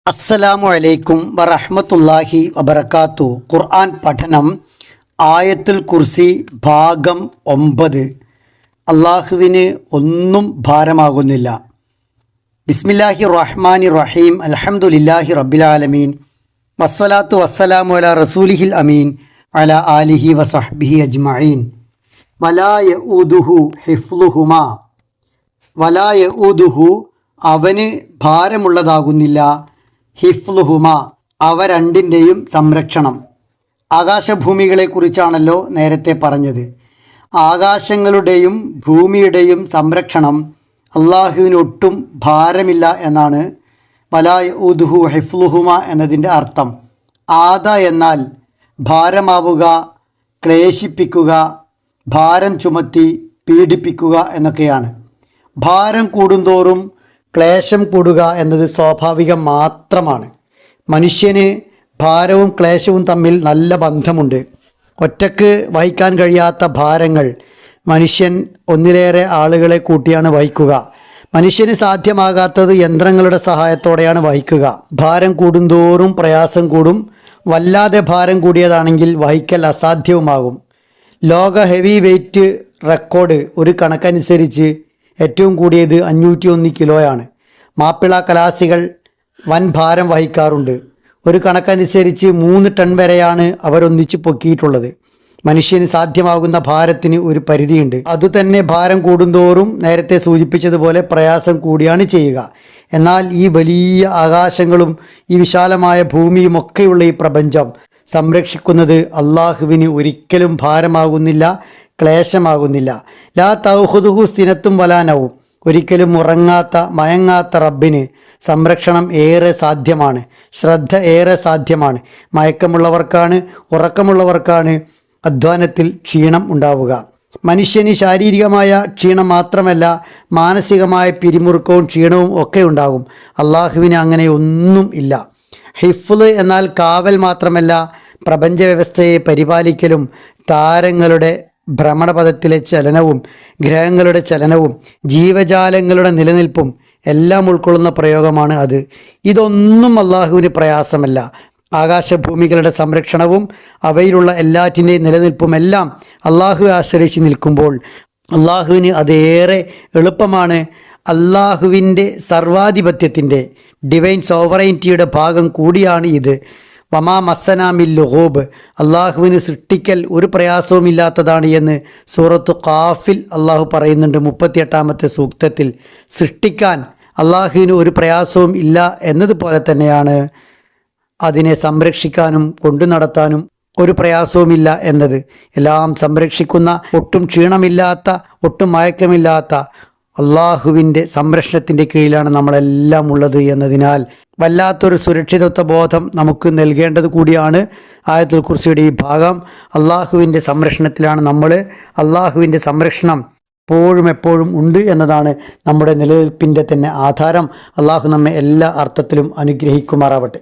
അസ്സലാമു അലൈക്കും വറഹ്മത്തുള്ളാഹി വബറകാത്തു. ഖുർആൻ പഠനം ആയത്തുൽ കുർസി ഭാഗം 9. അള്ളാഹുവിന് ഒന്നും ഭാരമാകുന്നില്ല. ബിസ്മില്ലാഹി റഹ്മാനി റഹീം. അൽഹംദുലില്ലാഹി റബ്ബിൽ ആലമീൻ. വസ്സലാത്തു വസ്സലാമു അലാ റസൂലിഹിൽ അമീൻ അലാ ആലിഹി വസഹ്ബിഹി അജ്മഈൻ. വലാ യഊദുഹു ഹിഫ്ളുഹുമാ. വലാ യഊദുഹു, അവന് ഭാരമുള്ളതാകുന്നില്ല, ഹിഫ്ളുഹുമ, അവ രണ്ടിൻ്റെയും സംരക്ഷണം. ആകാശഭൂമികളെക്കുറിച്ചാണല്ലോ നേരത്തെ പറഞ്ഞത്. ആകാശങ്ങളുടെയും ഭൂമിയുടെയും സംരക്ഷണം അള്ളാഹുവിനൊട്ടും ഭാരമില്ല എന്നാണ് വലാ യഊദുഹു ഹിഫ്ളുഹുമ എന്നതിൻ്റെ അർത്ഥം. ആദ എന്നാൽ ഭാരമാവുക, ക്ലേശിപ്പിക്കുക, ഭാരം ചുമത്തി പീഡിപ്പിക്കുക എന്നൊക്കെയാണ്. ഭാരം കൂടുന്തോറും ക്ലേശം കൂടുക എന്നത് സ്വാഭാവികം മാത്രമാണ്. മനുഷ്യന് ഭാരവും ക്ലേശവും തമ്മിൽ നല്ല ബന്ധമുണ്ട്. ഒറ്റക്ക് വഹിക്കാൻ കഴിയാത്ത ഭാരങ്ങൾ മനുഷ്യൻ ഒന്നിലേറെ ആളുകളെ കൂട്ടിയാണ് വഹിക്കുക. മനുഷ്യന് സാധ്യമാകാത്തത് യന്ത്രങ്ങളുടെ സഹായത്തോടെയാണ് വഹിക്കുക. ഭാരം കൂടുന്തോറും പ്രയാസം കൂടും. വല്ലാതെ ഭാരം കൂടിയതാണെങ്കിൽ വഹിക്കൽ അസാധ്യവുമാകും. ലോക ഹെവി വെയ്റ്റ് റെക്കോർഡ് ഒരു കണക്കനുസരിച്ച് ഏറ്റവും കൂടിയത് 501 കിലോയാണ്. മാപ്പിള കലാസികൾ വൻ ഭാരം വഹിക്കാറുണ്ട്. ഒരു കണക്കനുസരിച്ച് 3 ടൺ വരെയാണ് അവരൊന്നിച്ച് പൊക്കിയിട്ടുള്ളത്. മനുഷ്യന് സാധ്യമാകുന്ന ഭാരത്തിന് ഒരു പരിധിയുണ്ട്. അതുതന്നെ ഭാരം കൂടുന്തോറും നേരത്തെ സൂചിപ്പിച്ചതുപോലെ പ്രയാസം കൂടിയാണ് ചെയ്യുക. എന്നാൽ ഈ വലിയ ആകാശങ്ങളും ഈ വിശാലമായ ഭൂമിയുമൊക്കെയുള്ള ഈ പ്രപഞ്ചം സംരക്ഷിക്കുന്നത് അള്ളാഹുവിന് ഒരിക്കലും ഭാരമാകുന്നില്ല, ക്ലേശമാകുന്നില്ല. ലാ തൗഖുദുഹു സിനത്തും വലാ നൗം. ഒരിക്കലും ഉറങ്ങാത്ത മയങ്ങാത്ത റബ്ബിന് സംരക്ഷണം ഏറെ സാധ്യമാണ്, ശ്രദ്ധ ഏറെ സാധ്യമാണ്. മയക്കമുള്ളവർക്കാണ്, ഉറക്കമുള്ളവർക്കാണ് അധ്വാനത്തിൽ ക്ഷീണം ഉണ്ടാവുക. മനുഷ്യന് ശാരീരികമായ ക്ഷീണം മാത്രമല്ല, മാനസികമായ പിരിമുറുക്കവും ക്ഷീണവും ഒക്കെ ഉണ്ടാകും. അള്ളാഹുവിന് അങ്ങനെ ഒന്നും ഇല്ല. ഹിഫ്ള് എന്നാൽ കാവൽ മാത്രമല്ല, പ്രപഞ്ച വ്യവസ്ഥയെ പരിപാലിക്കലും താരങ്ങളുടെ ഭ്രമണപഥത്തിലെ ചലനവും ഗ്രഹങ്ങളുടെ ചലനവും ജീവജാലങ്ങളുടെ നിലനിൽപ്പും എല്ലാം ഉൾക്കൊള്ളുന്ന പ്രയോഗമാണ് അത്. ഇതൊന്നും അള്ളാഹുവിന് പ്രയാസമല്ല. ആകാശഭൂമികളുടെ സംരക്ഷണവും അവയിലുള്ള എല്ലാറ്റിൻ്റെയും നിലനിൽപ്പുമെല്ലാം അള്ളാഹുവെ ആശ്രയിച്ച് നിൽക്കുമ്പോൾ അള്ളാഹുവിന് അതേറെ എളുപ്പമാണ്. അള്ളാഹുവിൻ്റെ സർവാധിപത്യത്തിൻ്റെ ഡിവൈൻ സോവറൈൻറ്റിയുടെ ഭാഗം കൂടിയാണ് ഇത്. വമാ മസ്സനാമിൽ ലുഗൂബ്, അള്ളാഹുവിന് സൃഷ്ടിക്കൽ ഒരു പ്രയാസവുമില്ലാത്തതാണ് എന്ന് സൂറത്തു ഖാഫിൽ അള്ളാഹു പറയുന്നുണ്ട്. 38-ാമത്തെ സൂക്തത്തിൽ സൃഷ്ടിക്കാൻ അള്ളാഹുവിന് ഒരു പ്രയാസവും ഇല്ല എന്നതുപോലെ തന്നെയാണ് അതിനെ സംരക്ഷിക്കാനും കൊണ്ടു നടത്താനും ഒരു പ്രയാസവുമില്ല എന്നത്. എല്ലാം സംരക്ഷിക്കുന്ന, ഒട്ടും ക്ഷീണമില്ലാത്ത, ഒട്ടും മയക്കമില്ലാത്ത അള്ളാഹുവിൻ്റെ സംരക്ഷണത്തിൻ്റെ കീഴിലാണ് നമ്മളെല്ലാം ഉള്ളത് എന്നതിനാൽ വല്ലാത്തൊരു സുരക്ഷിതത്വ ബോധം നമുക്ക് നൽകേണ്ടത് കൂടിയാണ് ആയത്തുൽ കുർസിയുടെ ഈ ഭാഗം. അള്ളാഹുവിൻ്റെ സംരക്ഷണത്തിലാണ് നമ്മൾ. അള്ളാഹുവിൻ്റെ സംരക്ഷണം എപ്പോഴും ഉണ്ട് എന്നതാണ് നമ്മുടെ നിലനിൽപ്പിൻ്റെ തന്നെ ആധാരം. അള്ളാഹു നമ്മെ എല്ലാ അർത്ഥത്തിലും അനുഗ്രഹിക്കുമാറാവട്ടെ.